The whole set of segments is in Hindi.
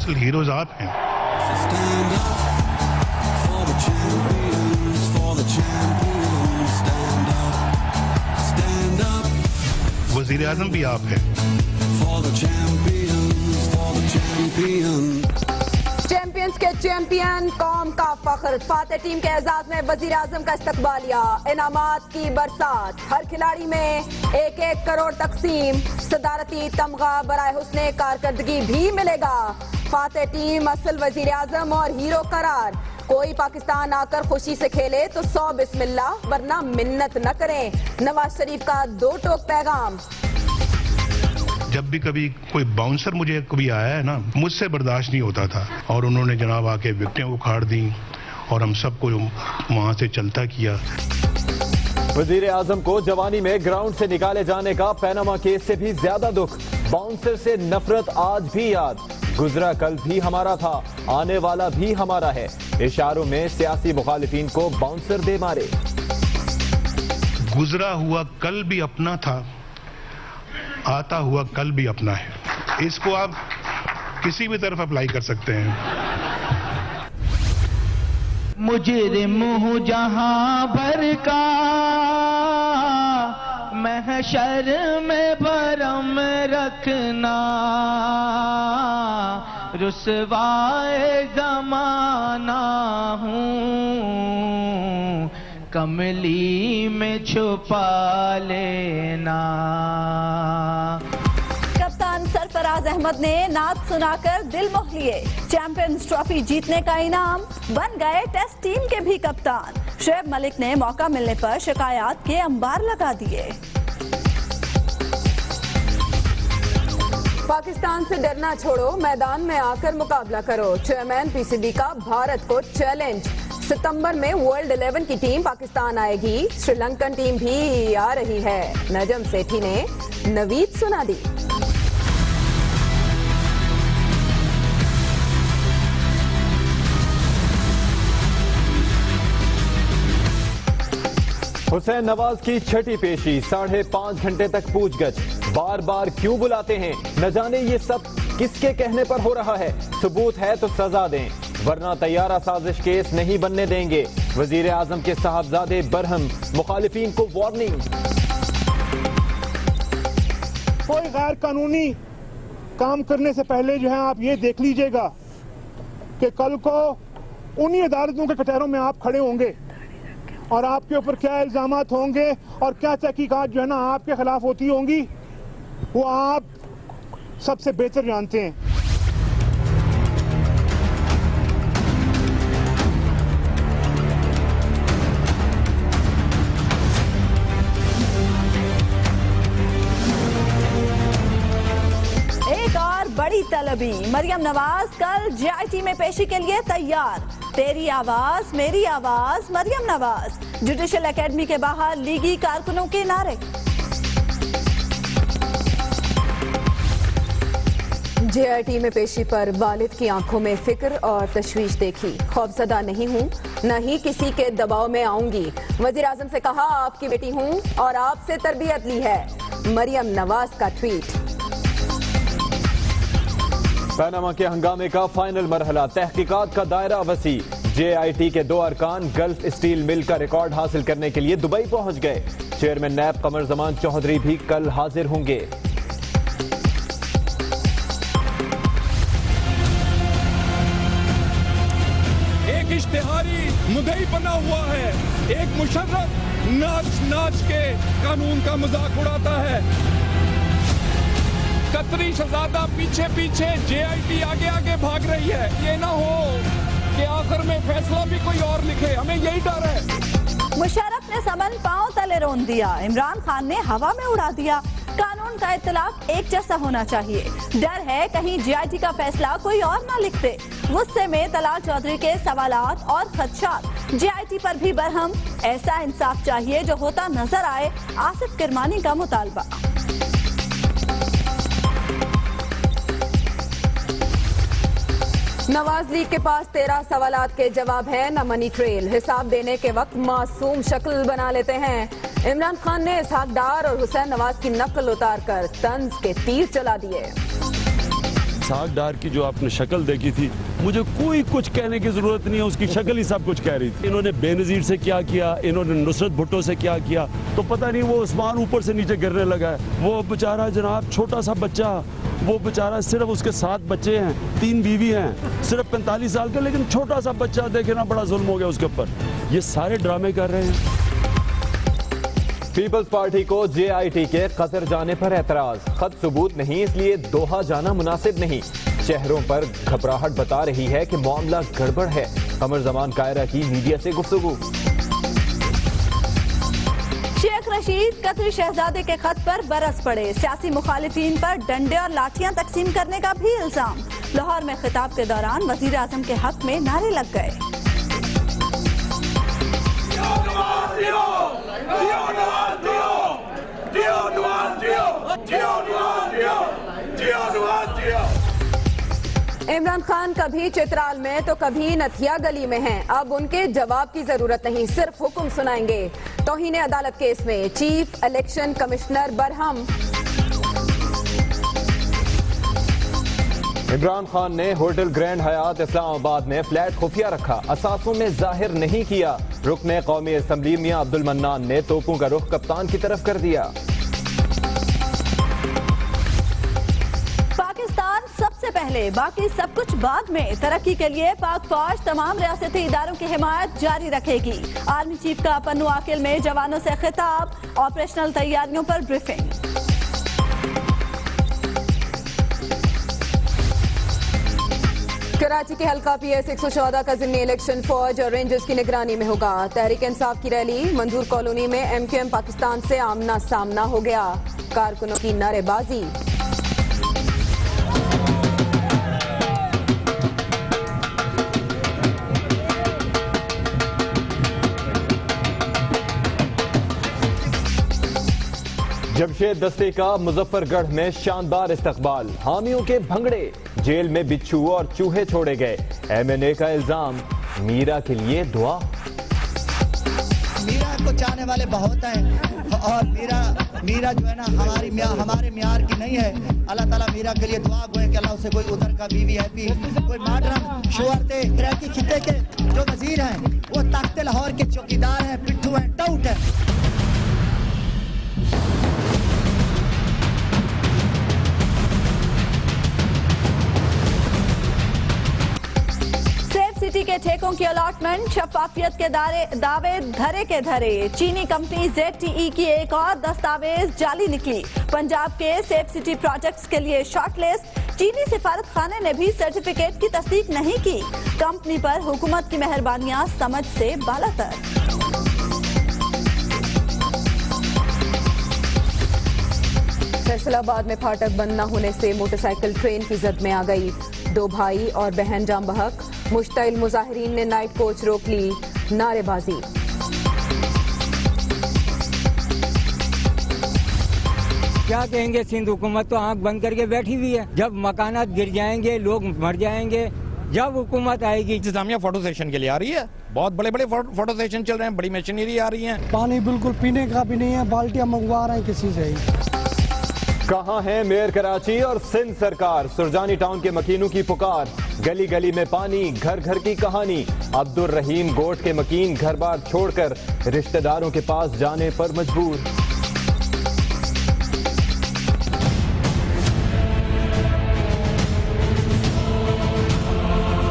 असल हीरोज आप हैं। वजीर आजम भी आप हैं। चैंपियंस के चैंपियन, कौम का फख्र, फाते टीम के एजाज में वजीर आजम का इस्तकबालिया, इनामात की बरसात, हर खिलाड़ी में 1-1 करोड़ तकसीम, सदारती तमगा बराए हुस्ने कारकर्दगी भी मिलेगा। फाते टीम असल वजीर आजम और हीरो करार। कोई पाकिस्तान आकर खुशी से खेले तो 100 बिस्मिल्लाह, वरना मिन्नत न करें। नवाज शरीफ का 2 टोक पैगाम। जब भी कभी कोई बाउंसर मुझे कभी आया है ना, मुझसे बर्दाश्त नहीं होता था, और उन्होंने जनाब आके विकेटें उखाड़ दी और हम सबको वहां से चलता किया। वजीर आजम को जवानी में ग्राउंड से निकाले जाने का पैनामा केस से भी ज्यादा दुख, बाउंसर से नफरत आज भी याद। गुजरा कल भी हमारा था, आने वाला भी हमारा है। इशारों में सियासी मुखालिफिन को बाउंसर दे मारे। गुजरा हुआ कल भी अपना था, आता हुआ कल भी अपना है। इसको आप किसी भी तरफ अप्लाई कर सकते हैं। मुजरिम हूँ जहां भर का, महशर में भरम रखना, रुसवाए जमाना हूँ, कमली में छुपा लेना। कप्तान सरफराज अहमद ने नात सुनाकर दिल मोह लिए। चैंपियंस ट्रॉफी जीतने का इनाम, बन गए टेस्ट टीम के भी कप्तान। शोएब मलिक ने मौका मिलने पर शिकायत के अंबार लगा दिए। पाकिस्तान से डरना छोड़ो, मैदान में आकर मुकाबला करो। चेयरमैन पीसीबी का भारत को चैलेंज। सितंबर में वर्ल्ड 11 की टीम पाकिस्तान आएगी। श्रीलंकन टीम भी आ रही है। नजम सेठी ने नवीद सुना दी। हुसैन नवाज की छठी पेशी, 5.5 घंटे तक पूछगछ। बार बार क्यों बुलाते हैं, न जाने ये सब किसके कहने पर हो रहा है। सबूत है तो सजा दें, वरना तैयारा साजिश केस नहीं बनने देंगे। वजीर आजम के साहबजादे बरहम, मुखालिफिन को वार्निंग। कोई गैर कानूनी काम करने से पहले जो है आप ये देख लीजिएगा कि कल को उन्हीं अदालतों के कटहरों में आप खड़े होंगे और आपके ऊपर क्या इल्जामात होंगे और क्या तहकीकात जो है ना आपके खिलाफ होती होंगी, वो आप सबसे बेहतर जानते हैं। एक और बड़ी तलबी, मरियम नवाज कल जेआईटी में पेशी के लिए तैयार। तेरी आवाज मेरी आवाज, मरियम नवाज। जुडिशल एकेडमी के बाहर लीगी कारकुनों के नारे। जेआईटी में पेशी पर वालिद की आंखों में फिक्र और तशवीश देखी। खौफजदा नहीं हूँ, न ही किसी के दबाव में आऊंगी। वजीर आजम से कहा आपकी बेटी हूँ और आपसे तरबियत ली है। मरियम नवाज का ट्वीट। पैनामा के हंगामे का फाइनल मरहला, तहकीकात का दायरा वसी। जेआईटी के 2 अरकान गल्फ स्टील मिल का रिकॉर्ड हासिल करने के लिए दुबई पहुंच गए। चेयरमैन नैब कमर जमान चौधरी भी कल हाजिर होंगे। एक इश्तिहारी मुद्दई बना हुआ है, एक मुशर्रफ नाच नाच के कानून का मजाक उड़ाता है। कतरी शहजादा पीछे पीछे, जेआईटी आगे आगे भाग रही है। ये ना हो कि आखिर में फैसला भी कोई और लिखे, हमें यही डर है। मुशर्रफ ने समन पांव तले रोन दिया, इमरान खान ने हवा में उड़ा दिया। कानून का इत्तलाफ एक जैसा होना चाहिए। डर है कहीं जेआईटी का फैसला कोई और ना लिख दे। गुस्से में तलाल चौधरी के सवालात और खदशात। जेआईटी पर भी बरहम, ऐसा इंसाफ चाहिए जो होता नजर आए। आसिफ किरमानी का मुतालबा। नवाज लीग के पास 13 सवालात के जवाब है, न मनी ट्रेल। हिसाब देने के वक्त मासूम शक्ल बना लेते हैं। इमरान खान ने इसहाक डार और हुसैन नवाज की नकल उतार कर तंज के तीर चला दिए। इसाक डार की जो आपने शक्ल देखी थी, मुझे कोई कुछ कहने की जरूरत नहीं है, उसकी शक्ल ही सब कुछ कह रही थी। इन्होंने बेनजीर से क्या किया, इन्होंने नुसरत भुट्टो से क्या किया, तो पता नहीं वो आसमान ऊपर से नीचे गिरने लगा है। वो बेचारा जनाब छोटा सा बच्चा, वो बेचारा सिर्फ उसके 7 बच्चे हैं, 3 बीवी हैं, सिर्फ 45 साल का, लेकिन छोटा सा बच्चा, देखे ना बड़ा जुल्म हो गया उसके ऊपर। ये सारे ड्रामे कर रहे हैं। पीपल्स पार्टी को JIT के कतर जाने पर एतराज, खत सबूत नहीं इसलिए दोहा जाना मुनासिब नहीं। शहरों पर घबराहट बता रही है कि मामला गड़बड़ है। कमर जमान कायरा की मीडिया से गुफ्तगू। शेख रशीद कतरी शहजादे के खत पर बरस पड़े, सियासी मुखालिफिन पर डंडे और लाठियां तकसीम करने का भी इल्जाम। लाहौर में खिताब के दौरान वजीर आजम के हक में नारे लग गए। इमरान खान कभी चित्राल में तो कभी नथिया गली में हैं। अब उनके जवाब की जरूरत नहीं, सिर्फ हुक्म सुनाएंगे। तौहीन अदालत केस में chief election commissioner Barham. Imran Khan ने होटल ग्रैंड हयात इस्लामाबाद में फ्लैट खुफिया रखा, असासों में जाहिर नहीं किया। रुकने कौमी असम्बली मियां अब्दुल मन्नान ने तोपों का रुख कप्तान की तरफ कर दिया। पाकिस्तान सबसे पहले, बाकी सब कुछ बाद में। तरक्की के लिए पाक फौज तमाम रियासती इदारों की हिमायत जारी रखेगी। आर्मी चीफ का पन्नू आकिल में जवानों से खिताब, ऑपरेशनल तैयारियों पर ब्रीफिंग। कराची के हल्का PS 114 का ज़िमनी इलेक्शन फौज और रेंजर्स की निगरानी में होगा। तहरीक इंसाफ की रैली मंजूर कॉलोनी में MQM पाकिस्तान से आमना सामना हो गया। कारकुनों की नारेबाजी। जमशेद दस्ते का मुजफ्फरगढ़ में शानदार इस्तकबाल, हामियों के भंगड़े, जेल में बिच्छू और चूहे छोड़े गए। MNA का इल्जाम, मीरा के लिए दुआ। मीरा को चाहने वाले बहुत हैं और मीरा जो है ना हमारे मियार की नहीं है। अल्लाह ताला मीरा के लिए दुआ गो कि अल्लाह उसे कोई उधर का बीवी हैप्पी, कोई मॉडर्न शोहरते इराकी खिते के जो वजीर हैं वो तख्ते लाहौर के चौकीदार हैं, पिट्ठू हैं, टाउट हैं। सिटी के ठेकों की अलॉटमेंट, शफाफियत के दावे धरे के धरे। चीनी कंपनी ZTE की एक और दस्तावेज जाली निकली। पंजाब के सेफ सिटी प्रोजेक्ट्स के लिए शॉर्टलिस्ट। चीनी सिफारत खाने ने भी सर्टिफिकेट की तस्दीक नहीं की। कंपनी पर हुकूमत की मेहरबानियां समझ से बालातर। फैसलाबाद में फाटक बंद न होने से मोटरसाइकिल ट्रेन की जद में आ गई। 2 भाई और बहन जाम बहक। मुश्ताइल मुजाहिरीन ने नाइट कोच रोक ली, नारेबाजी। क्या कहेंगे, सिंध हुकूमत तो आंख बंद करके बैठी हुई है। जब मकानात गिर जाएंगे, लोग मर जाएंगे, जब हुकूमत आएगी। इंतजामिया फोटो सेशन के लिए आ रही है, बहुत बड़े बड़े फोटो सेशन चल रहे हैं, बड़ी मशीनरी आ रही है। पानी बिल्कुल पीने का भी नहीं है, बाल्टियां मंगवा रहे हैं किसी से ही। कहां है मेयर कराची और सिंध सरकार, सुरजानी टाउन के मकीनों की पुकार। गली गली में पानी, घर घर की कहानी। अब्दुल रहीम गोट के मकीन घर बार छोड़कर रिश्तेदारों के पास जाने पर मजबूर।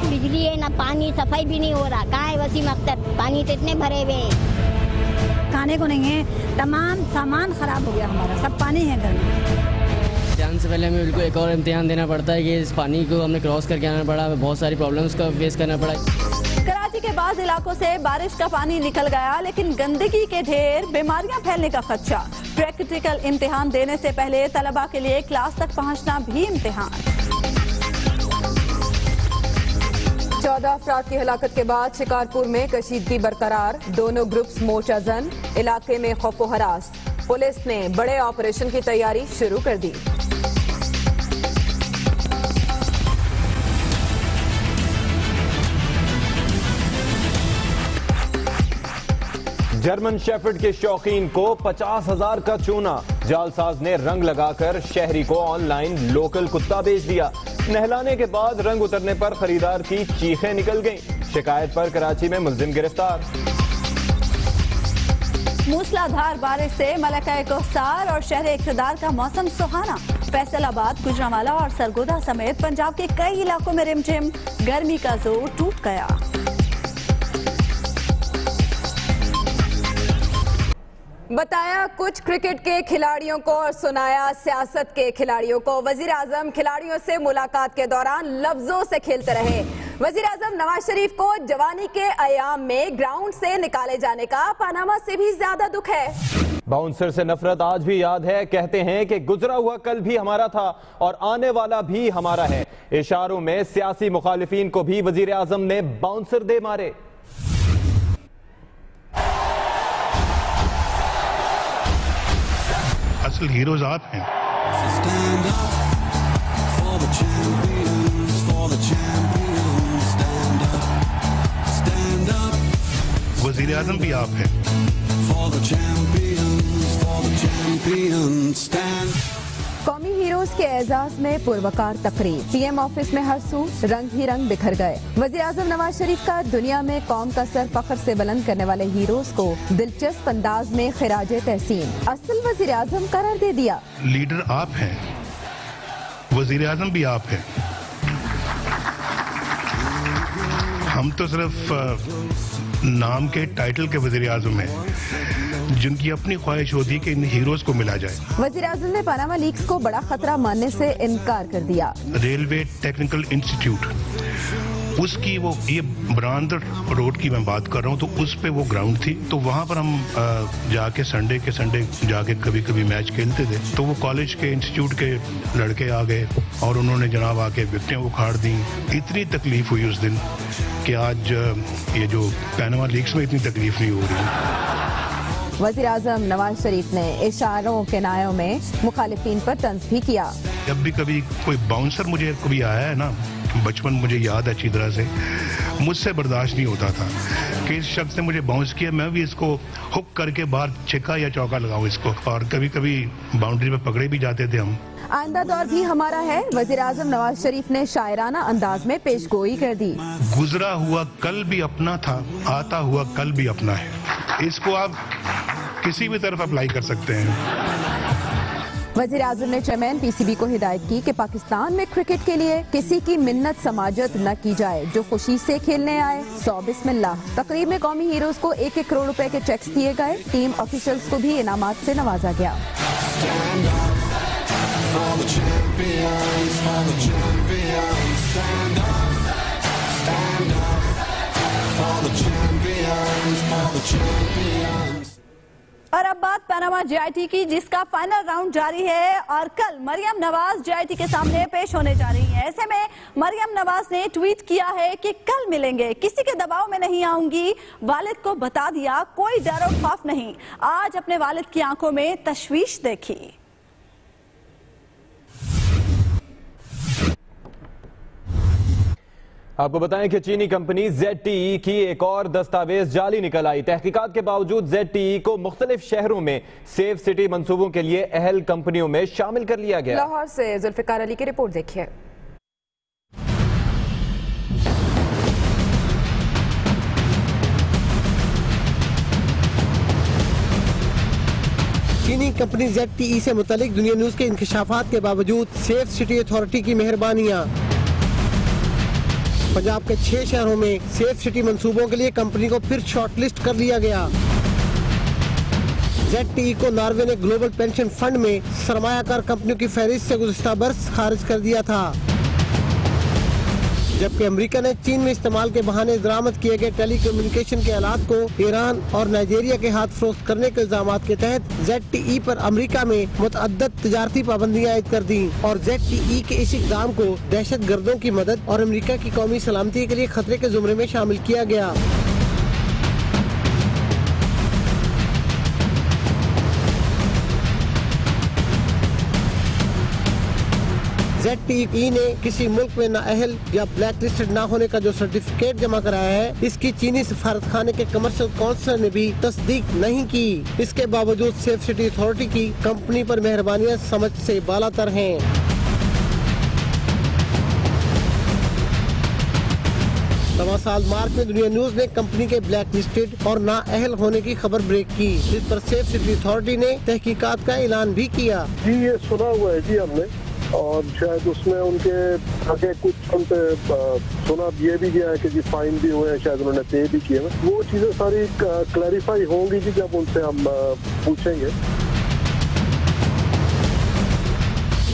बिजली है ना पानी, सफाई भी नहीं हो रहा। कहाँ है वसीम अख्तर, पानी तो इतने भरे हुए हैं, खाने को नहीं है, तमाम सामान खराब हो गया हमारा, सब पानी है घर में। इम्तिहान से पहले हमें बिल्कुल एक और इम्तिहान देना पड़ता है कि इस पानी को हमने क्रॉस करके आना पड़ा, हमें बहुत सारी प्रॉब्लम्स का फेस करना पड़ा। कराची के बाज़ इलाकों से बारिश का पानी निकल गया, लेकिन गंदगी के ढेर, बीमारियां फैलने का खदशा। प्रैक्टिकल इम्तिहान देने से पहले तलबा के लिए क्लास तक पहुंचना भी इम्तिहान। 14 अफराद की हलाकत के बाद शिकारपुर में कशीदगी बरकरार। दोनों ग्रुप्स मोर्चाजन, इलाके में खौफो हरास। पुलिस ने बड़े ऑपरेशन की तैयारी शुरू कर दी। जर्मन शेफर्ड के शौकीन को 50,000 का चूना। जालसाज ने रंग लगाकर शहरी को ऑनलाइन लोकल कुत्ता बेच दिया। नहलाने के बाद रंग उतरने पर खरीदार की चीखें निकल गईं। शिकायत पर कराची में मुलजिम गिरफ्तार। मूसलाधार बारिश से मलका-ए-कोहसार और शहर इक़्तिदार का मौसम सुहाना। फैसलाबाद, गुजरांवाला और सरगोदा समेत पंजाब के कई इलाकों में रिमझिम गर्मी का जोर टूट गया। बताया कुछ क्रिकेट के खिलाड़ियों को और सुनाया सियासत के खिलाड़ियों को। वजीर आजम खिलाड़ियों से मुलाकात के दौरान लफ्जों से खेलते रहे। वजीर आजम नवाज शरीफ को जवानी के अयाम में ग्राउंड से निकाले जाने का पनामा से भी ज्यादा दुख है। बाउंसर से नफरत आज भी याद है। कहते हैं कि गुजरा हुआ कल भी हमारा था और आने वाला भी हमारा है। इशारों में सियासी मुखालिफिन को भी वजीर आजम ने बाउंसर दे मारे। असल हीरोज आप हैं। वजीर आजम भी आप हैं। कौमी हीरोज के एजाज में पुरवकार तकरीब। पीएम ऑफिस में हर सू रंग ही रंग बिखर गए। वजीर आजम नवाज शरीफ का दुनिया में कौम का सर फख्र से बुलंद करने वाले हीरोज को दिलचस्प अंदाज में खिराजे तहसीन असल वजीर आजम करार दे दिया। लीडर आप हैं, वजीर आजम भी आप हैं। हम तो सिर्फ नाम के टाइटल के वजीर आजम हैं, जिनकी अपनी ख्वाहिश होती है कि इन हीरोज को मिला जाए। वजीर आजम ने पनामा लीक्स को बड़ा खतरा मानने से इनकार कर दिया। रेलवे टेक्निकल इंस्टीट्यूट, उसकी वो ये ब्रांड रोड की मैं बात कर रहा हूँ, तो उस पे वो ग्राउंड थी, तो वहाँ पर हम जाके संडे के संडे जाके कभी कभी मैच खेलते थे। तो वो कॉलेज के इंस्टीट्यूट के लड़के आ गए और उन्होंने जनाब आके विकेटें उखाड़ दी। इतनी तकलीफ हुई उस दिन कि आज ये जो पनामा लीग्स में इतनी तकलीफ नहीं हो रही। वजीर आजम नवाज शरीफ ने इशारों के नायों में मुखालिफिन पर तंज भी किया। जब भी कभी कोई बाउंसर मुझे कभी आया है ना, बचपन मुझे याद है अच्छी तरह से, मुझसे बर्दाश्त नहीं होता था कि इस शख्स ने मुझे बाउंस किया, मैं भी इसको हुक करके बाहर छिक्का या चौका लगाऊं इसको। और कभी कभी बाउंड्री पे पकड़े भी जाते थे हम। आइंदा दौर भी हमारा है, वजीर आजम नवाज शरीफ ने शायराना अंदाज में पेशगोई कर दी। गुजरा हुआ कल भी अपना था, आता हुआ कल भी अपना है। इसको आप किसी भी तरफ अप्लाई कर सकते हैं। वजीर आजम ने चेयरमैन पीसीबी को हिदायत की कि पाकिस्तान में क्रिकेट के लिए किसी की मिन्नत समाजत न की जाए। जो खुशी से खेलने आए सौ बिस्मिल्लाह। तकरीब में कौमी हीरोज को 1-1 करोड़ रुपए के चेक्स दिए गए। टीम ऑफिशियल्स को भी इनामात से नवाजा गया। और अब बात पनामा जेआईटी की, जिसका फाइनल राउंड जारी है और कल मरियम नवाज जेआईटी के सामने पेश होने जा रही है। ऐसे में मरियम नवाज ने ट्वीट किया है कि कल मिलेंगे, किसी के दबाव में नहीं आऊंगी। वालिद को बता दिया, कोई डर और खौफ नहीं। आज अपने वालिद की आंखों में तशवीश देखी। आपको बताएं कि चीनी कंपनी ZTE की एक और दस्तावेज जाली निकल आई। तहकीकात के बावजूद ZTE को मुख्तलिफ शहरों में सेफ सिटी मंसूबों के लिए अहल कंपनियों में शामिल कर लिया गया। लाहौर से जुल्फिकार अली की रिपोर्ट देखिए। चीनी कंपनी ZTE से मुतालिक दुनिया न्यूज के इंकशाफात के बावजूद सेफ सिटी अथॉरिटी की मेहरबानियां। पंजाब के 6 शहरों में सेफ सिटी मंसूबों के लिए कंपनी को फिर शॉर्टलिस्ट कर लिया गया। ZTE को नॉर्वे ने ग्लोबल पेंशन फंड में सरमायाकार कंपनियों की फहरिस्त से गुज़िश्ता बरस खारिज कर दिया था, जबकि अमेरिका ने चीन में इस्तेमाल के बहाने दरामद किए गए टेलीकम्युनिकेशन के आलात को ईरान और नाइजीरिया के हाथ फरोख्त करने के इल्जामात के तहत ZTE पर अमेरिका में मुतअद्दिद तिजारती पाबंदियां आयद कर दी और ZTE के इस इक़दाम को दहशत गर्दों की मदद और अमेरिका की कौमी सलामती के लिए खतरे के जुमरे में शामिल किया गया। ZTE ने किसी मुल्क में नाअहल या ब्लैक लिस्टेड न होने का जो सर्टिफिकेट जमा कराया है, इसकी चीनी सफारतखाने के कमर्शियल काउंसिलर ने भी तस्दीक नहीं की। इसके बावजूद सेफ सिटी अथॉरिटी की कंपनी पर मेहरबानियां समझ से बालातर हैं। नवा साल मार्च में दुनिया न्यूज ने कंपनी के ब्लैक लिस्टेड और नाअहल होने की खबर ब्रेक की, जिस पर सेफ सिटी अथॉरिटी ने तहकीकात का ऐलान भी किया। जी ये सुना हुआ है जी हमने, और शायद उसमें उनके आगे कुछ उन पे सुना ये भी गया है कि जी फाइन भी हुए हैं, शायद उन्होंने पे भी किए हैं। वो चीजें सारी क्लैरिफाई होंगी जी जब उनसे हम पूछेंगे।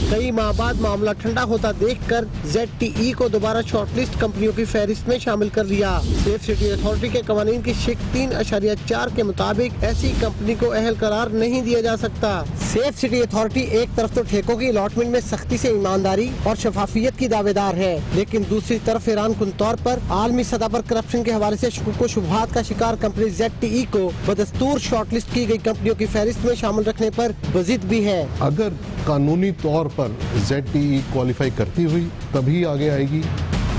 कई माह बाद मामला ठंडा होता देखकर ZTE को दोबारा शॉर्टलिस्ट कंपनियों की फहरिस्त में शामिल कर लिया। सेफ सिटी अथॉरिटी के कवानीन की शिक 3.4 के मुताबिक ऐसी कंपनी को अहल करार नहीं दिया जा सकता। सेफ सिटी अथॉरिटी एक तरफ तो ठेकों की अलॉटमेंट में सख्ती से ईमानदारी और शफाफियत की दावेदार है, लेकिन दूसरी तरफ हैरानकुन तौर पर आलमी सतह पर करप्शन के हवाले से शुकूक व शुबहात का शिकार कंपनी ZTE को बदस्तूर शॉर्टलिस्ट की गई कंपनियों की फहरिस्त में शामिल रखने पर वजीद भी है। अगर कानूनी तौर पर ZTE क्वालिफाई करती हुई तभी आगे आएगी,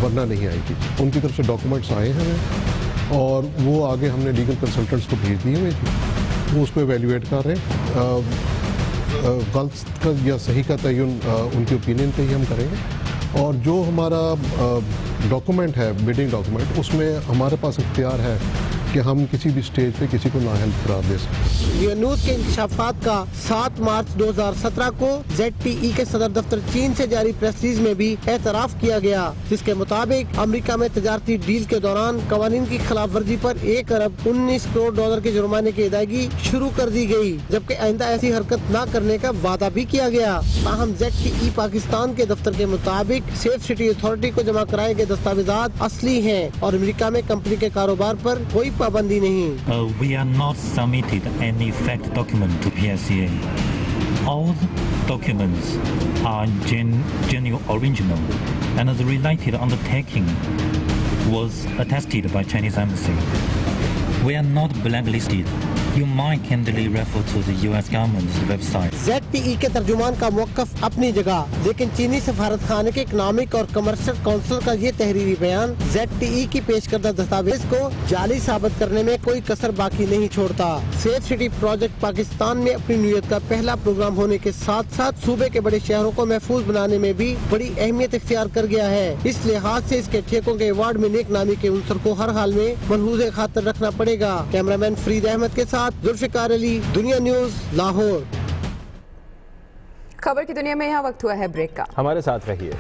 वरना नहीं आएगी। उनकी तरफ से डॉक्यूमेंट्स आए हैं और वो आगे हमने लीगल कंसल्टेंट्स को भेज दिए हुए थे, वो उसको एवेल्युएट कर रहे हैं। गलत का या सही का तयन उनके ओपिनियन पे ही हम करेंगे, और जो हमारा डॉक्यूमेंट है बिडिंग डॉक्यूमेंट, उसमें हमारे पास इख्तियार है कि हम किसी भी स्टेज पे किसी को नाअहल करार दे सकते। ये न्यूज के इंकशाफात का 7 मार्च 2017 को ZTE के सदर दफ्तर चीन से जारी प्रेस रिलीज में भी एतराफ किया गया, जिसके मुताबिक अमेरिका में तजारती डील के दौरान कवानीन की खिलाफ वर्जी पर 1 अरब 19 करोड़ डॉलर के जुर्माने की अदायगी शुरू कर दी गई, जबकि आइंदा ऐसी हरकत न करने का वादा भी किया गया। ताहम ZTE पाकिस्तान के दफ्तर के मुताबिक सेफ सिटी अथॉरिटी को जमा कराए गए दस्तावेजात असली हैं और अमेरिका में कंपनी के कारोबार पर कोई पाबंदी नहीं। We are not submitted any fact document to PSA. All documents are genuine original, and the related undertaking was attested by Chinese embassy. We are not blacklisted. You might candidly refer to the US government's website. ZTE के तर्जुमान का मौक़िफ़ अपनी जगह, लेकिन चीनी सफारत खाने के इकनॉमिक और कमर्शियल काउंसिल का ये तहरीरी बयान ZTE की पेश करदा दस्तावेज को जाली साबित करने में कोई कसर बाकी नहीं छोड़ता। सेफ सिटी प्रोजेक्ट पाकिस्तान में अपनी नीयत का पहला प्रोग्राम होने के साथ साथ सूबे के बड़े शहरों को महफूज बनाने में भी बड़ी अहमियत इख्तियार कर गया है। इस लिहाज से इसके ठेकों के वार्ड में नेक नामी के उनसर को हर हाल में मलहूज़े खातिर रखना पड़ेगा। कैमरामैन फरीद अहमद के साथ जुल्फिकार अली, दुनिया न्यूज, लाहौर। खबर की दुनिया में यहाँ वक्त हुआ है ब्रेक का, हमारे साथ रहिए।